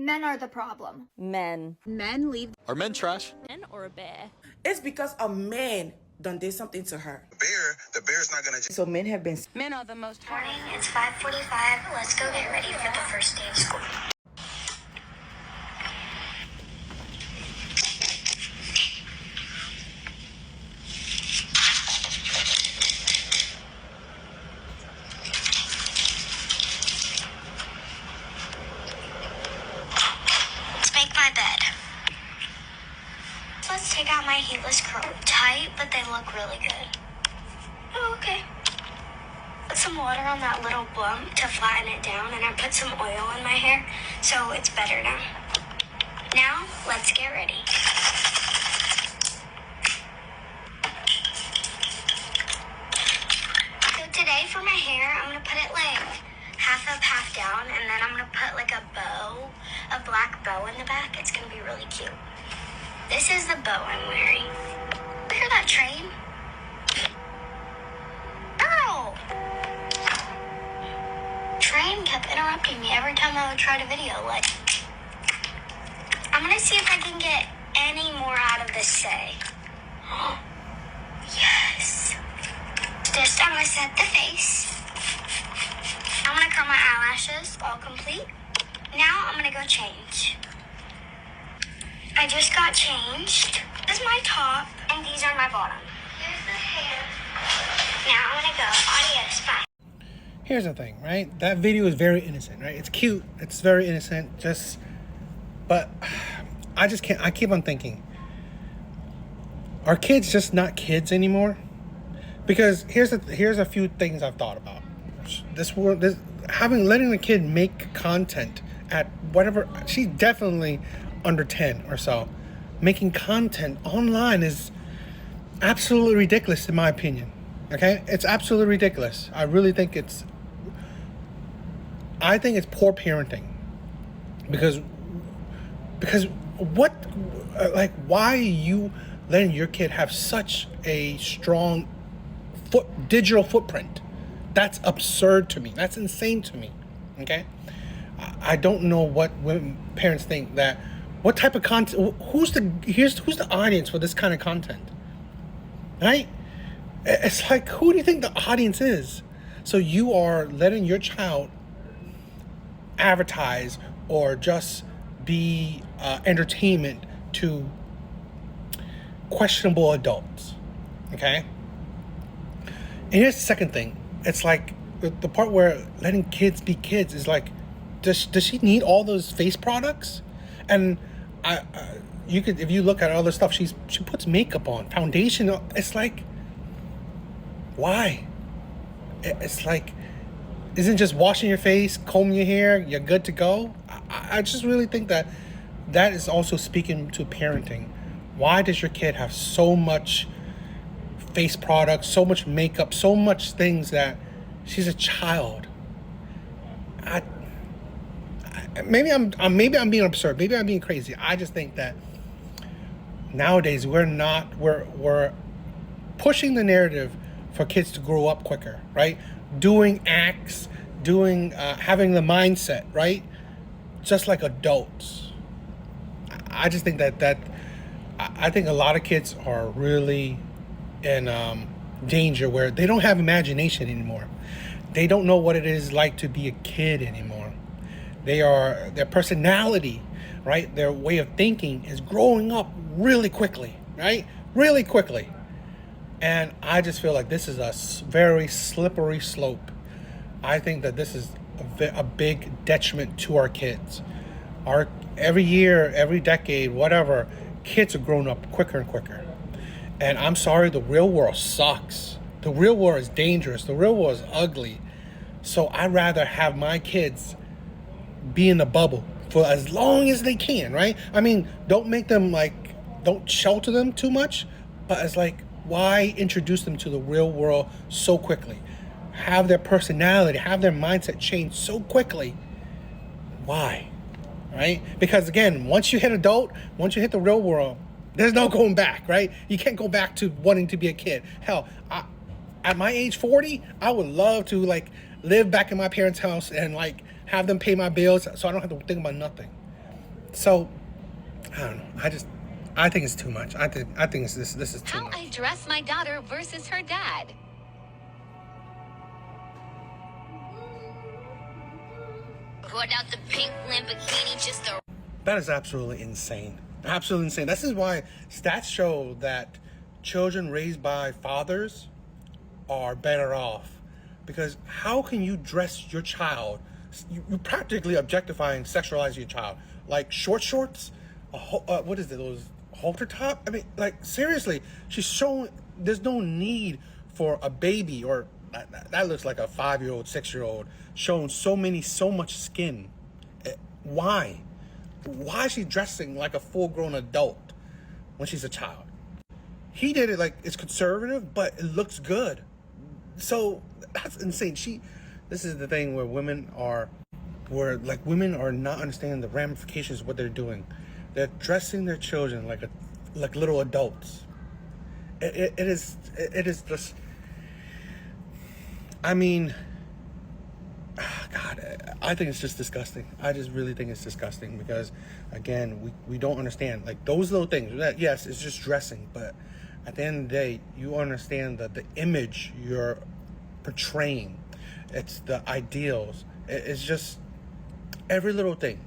Men are the problem. Men. Men leave. Are men trash? Men or a bear? It's because a man done did something to her. The bear's not gonna. So men have been. Men are the most. Morning, it's 5:45. Let's go get ready for the first day of school. Let's make my bed. Let's take out my heatless curl. Tight, but they look really good. Oh, okay. Put some water on that little bump to flatten it down, and I put some oil in my hair, so it's better now. Now, let's get ready. So today for my hair, I'm gonna put it like half up, half down, and then I'm gonna put like a black bow in the back. It's gonna be really cute. This is the bow I'm wearing. Hear that train? Ow! Train kept interrupting me every time I would try to video. Like, I'm gonna see if I can get any more out of this say. Yes. Just I'm gonna set the face. I'm gonna curl my eyelashes, all complete. Now I'm gonna go change. I just got changed. This is my top, and these are my bottom. Here's the hair. Now I'm gonna go. Adios, bye. Here's the thing, right? That video is very innocent, right? It's cute. It's very innocent. But I just can't. I keep on thinking, are kids just not kids anymore? Because here's a few things I've thought about. Letting the kid make content at whatever. She's definitely under 10 or so. Making content online is absolutely ridiculous in my opinion. Okay? It's absolutely ridiculous. I really think it's poor parenting. Because what, like, why are you letting your kid have such a strong digital footprint? That's absurd to me. That's insane to me. Okay? I don't know what when parents think that. What type of content? Who's the audience for this kind of content? Right? It's like, who do you think the audience is? So you are letting your child advertise or just be entertainment to questionable adults. Okay? And here's the second thing. It's like the part where letting kids be kids is like, does she need all those face products? And you could, if you look at other stuff, she puts makeup on, foundation. It's like, why? It's like, isn't just washing your face, combing your hair, you're good to go? I just really think that is also speaking to parenting. Why does your kid have so much face products, so much makeup, so much things that she's a child? Maybe I'm being absurd. Maybe I'm being crazy. I just think that nowadays we're pushing the narrative for kids to grow up quicker, right? Doing acts, having the mindset, right? Just like adults. I just think that I think a lot of kids are really in danger where they don't have imagination anymore. They don't know what it is like to be a kid anymore. Their personality, right? Their way of thinking is growing up really quickly, right? Really quickly. And I just feel like this is a very slippery slope. I think that this is a big detriment to our kids. Every year, every decade, whatever, kids are growing up quicker and quicker. And I'm sorry, the real world sucks. The real world is dangerous. The real world is ugly. So I'd rather have my kids be in the bubble for as long as they can, right? I mean, don't make them don't shelter them too much, but it's like, why introduce them to the real world so quickly? Have their personality, have their mindset change so quickly. Why? Right? Because again, once you hit the real world, there's no going back, right? You can't go back to wanting to be a kid. Hell, at my age 40, I would love to live back in my parents' house and have them pay my bills so I don't have to think about nothing. So I don't know. I think it's too much. I think this is too How much. I dress my daughter versus her dad. Put out the pink Lamborghini just to... That is absolutely insane. Absolutely insane. This is why stats show that children raised by fathers are better off. Because how can you dress your child? You're practically objectifying, sexualizing your child. Like short shorts? What is it? Those halter top? I mean, like, seriously. She's showing there's no need for a baby or that looks like a 5-year-old, 6-year-old showing so much skin. Why? Why is she dressing like a full-grown adult when she's a child? He did it like it's conservative, but it looks good. So that's insane. This is the thing where women are not understanding the ramifications of what they're doing. They're dressing their children like little adults. It is just. I mean, God, I think it's just disgusting. I just really think it's disgusting because, again, we don't understand. Like, those little things, that, yes, it's just dressing, but at the end of the day, you understand that the image you're portraying, it's the ideals. It's just every little thing,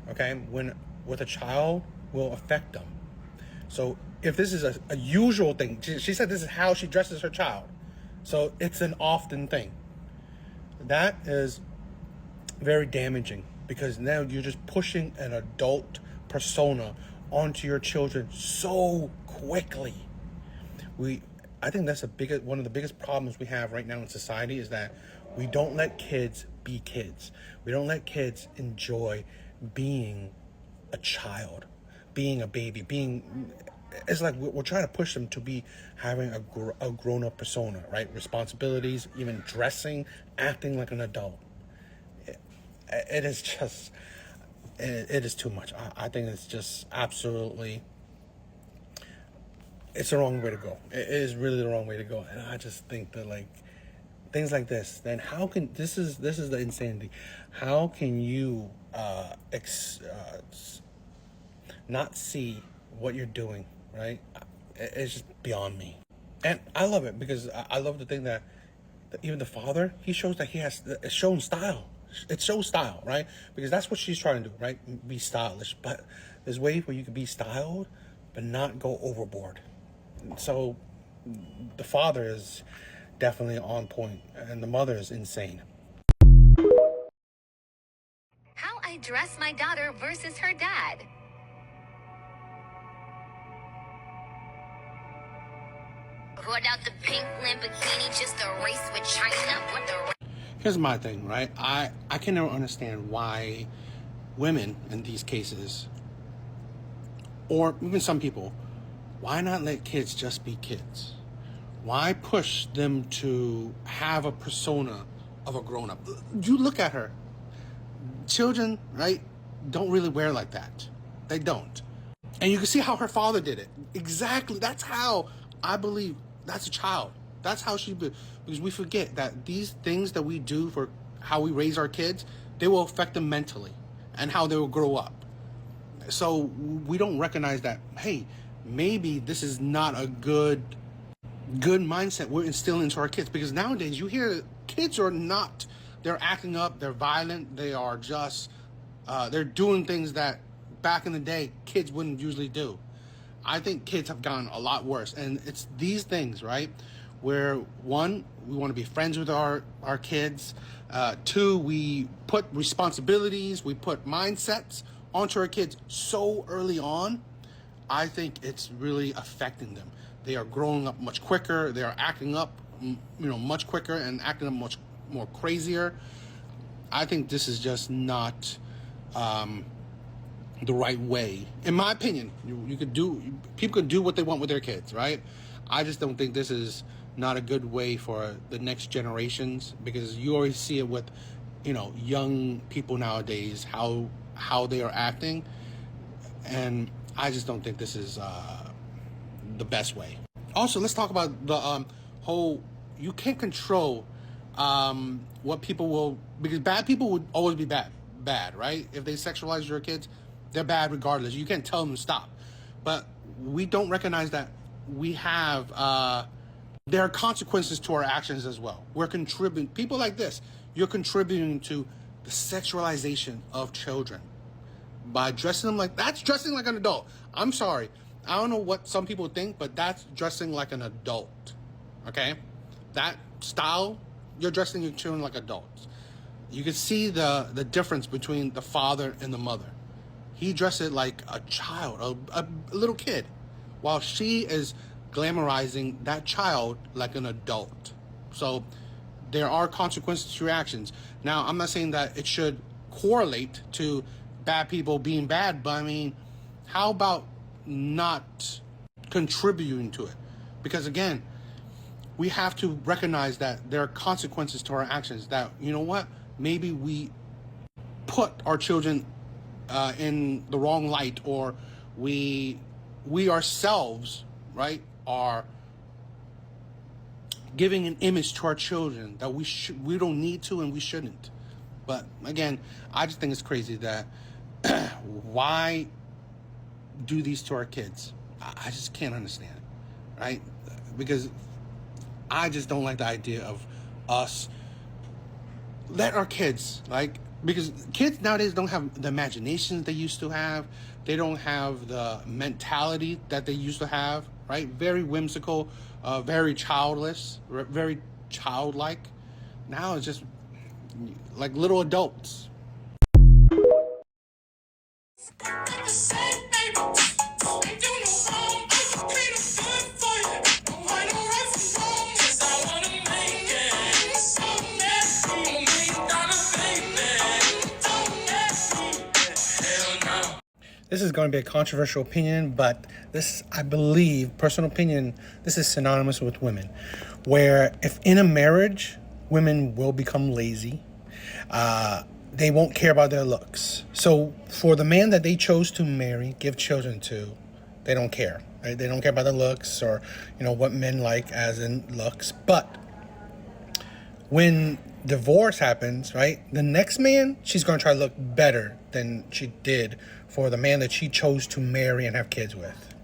okay? With a child will affect them. So if this is a usual thing, she said this is how she dresses her child. So it's an often thing. That is very damaging because now you're just pushing an adult persona onto your children so quickly. I think that's one of the biggest problems we have right now in society is that we don't let kids be kids. We don't let kids enjoy being a child, being a baby, it's like we're trying to push them to be having a grown-up persona, right? Responsibilities, even dressing, acting like an adult. It is just, it is too much. I think it's just absolutely, it's the wrong way to go. It is really the wrong way to go. And I just think that, like, things like this, then how can, this is the insanity. How can you not see what you're doing, right? It's just beyond me. And I love it because I love the thing that even the father, he shows that it's shown style. It shows style, right? Because that's what she's trying to do, right? Be stylish. But there's ways where you can be styled, but not go overboard. So the father is definitely on point, and the mother is insane. How I dress my daughter versus her dad. Put out the pink Lamborghini just to race with China. What the... Here's my thing, right? I can never understand why women in these cases, or even some people, why not let kids just be kids? Why push them to have a persona of a grown-up? You look at her. Children, right, don't really wear like that. They don't. And you can see how her father did it. Exactly. That's how I believe that's a child. That's how because we forget that these things that we do for how we raise our kids, they will affect them mentally and how they will grow up. So we don't recognize that, hey, maybe this is not a good mindset we're instilling into our kids, because nowadays you hear kids they're acting up, they're violent, they are just, they're doing things that back in the day kids wouldn't usually do. I think kids have gotten a lot worse, and it's these things, right? Where one, we want to be friends with our kids. Two, we put responsibilities, we put mindsets onto our kids so early on. I think it's really affecting them. They are growing up much quicker. They are acting up, much quicker and acting up much more crazier. I think this is just not the right way, in my opinion. People can do what they want with their kids, right? I just don't think this is not a good way for the next generations, because you always see it with, young people nowadays, how they are acting, and I just don't think this is the best way. Also, let's talk about the whole, you can't control what people will, because bad people would always be bad, right? If they sexualize your kids, they're bad regardless. You can't tell them to stop. But we don't recognize that we have, there are consequences to our actions as well. We're contributing, people like this, you're contributing to the sexualization of children by dressing them like, that's dressing like an adult. I'm sorry. I don't know what some people think, but that's dressing like an adult. Okay? That style, you're dressing your children like adults. You can see the difference between the father and the mother. He dressed it like a child, a little kid, while she is glamorizing that child like an adult. So there are consequences to your actions. Now, I'm not saying that it should correlate to bad people being bad, but I mean, how about not contributing to it? Because again, we have to recognize that there are consequences to our actions, that, you know what, maybe we put our children in the wrong light, or we ourselves, right, are giving an image to our children that we don't need to and we shouldn't. But again, I just think it's crazy that why do these to our kids? I just can't understand, right? Because I just don't like the idea of us let our kids, like, because kids nowadays don't have the imagination they used to have. They don't have the mentality that they used to have, right? Very whimsical, very childless, very childlike. Now it's just like little adults. This is going to be a controversial opinion, but this, I believe, personal opinion, this is synonymous with women. Where if in a marriage, women will become lazy, they won't care about their looks. So for the man that they chose to marry, give children to, they don't care. Right? They don't care about their looks, or, you know, what men like as in looks. But when divorce happens, right, the next man, she's going to try to look better than she did for the man that she chose to marry and have kids with.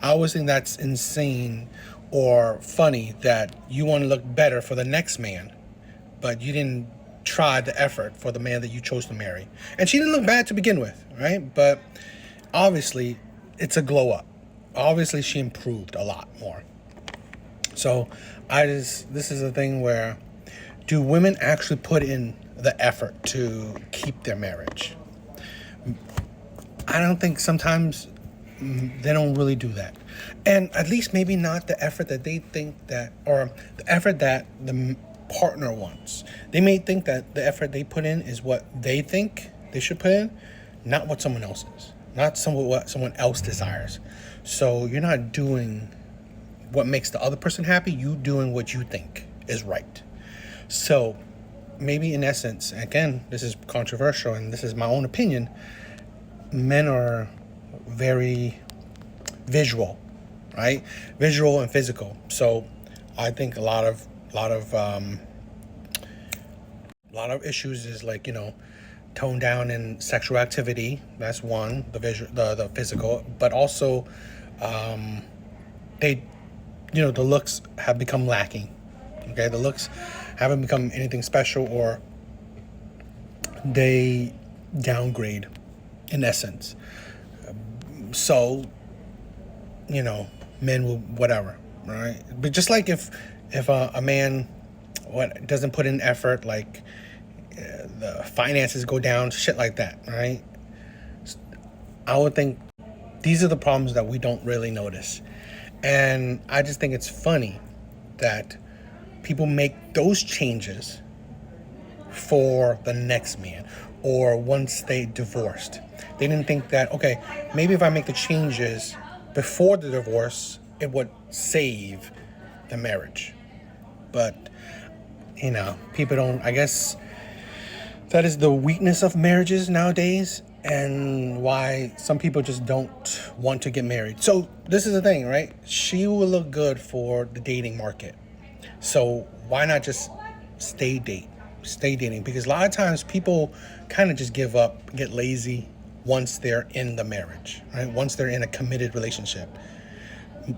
I always think that's insane or funny that you want to look better for the next man, but you didn't try the effort for the man that you chose to marry. And she didn't look bad to begin with, right? But obviously, it's a glow up. Obviously, she improved a lot more. So this is a thing where, do women actually put in the effort to keep their marriage? I don't think sometimes they don't really do that. And at least maybe not the effort that they think that, or the effort that the partner wants. They may think that the effort they put in is what they think they should put in, not what someone else is, not what someone else desires. So you're not doing what makes the other person happy, you doing what you think is right. So maybe in essence, again, this is controversial and this is my own opinion, men are very visual, right? Visual and physical. So I think a lot of issues is like, you know, tone down in sexual activity. That's one, the physical, but also the looks have become lacking. Okay, the looks haven't become anything special, or they downgrade in essence. So, you know, men will whatever, right? But just like if a man doesn't put in effort, like the finances go down, shit like that, right? I would think these are the problems that we don't really notice. And I just think it's funny that people make those changes for the next man, or once they divorced. They didn't think that, okay, maybe if I make the changes before the divorce, it would save the marriage. But, you know, people don't, I guess that is the weakness of marriages nowadays, and why some people just don't want to get married. So this is the thing, right? She will look good for the dating market. So why not just stay dating? Because a lot of times people kind of just give up, get lazy, once they're in the marriage, right? Once they're in a committed relationship.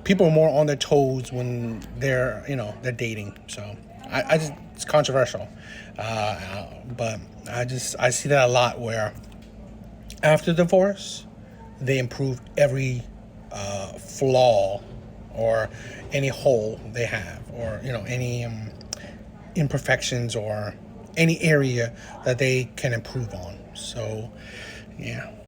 People are more on their toes when they're, they're dating. So I just, it's controversial. But I see that a lot where after divorce, they improve every flaw or any hole they have, or, any imperfections or any area that they can improve on. So, yeah.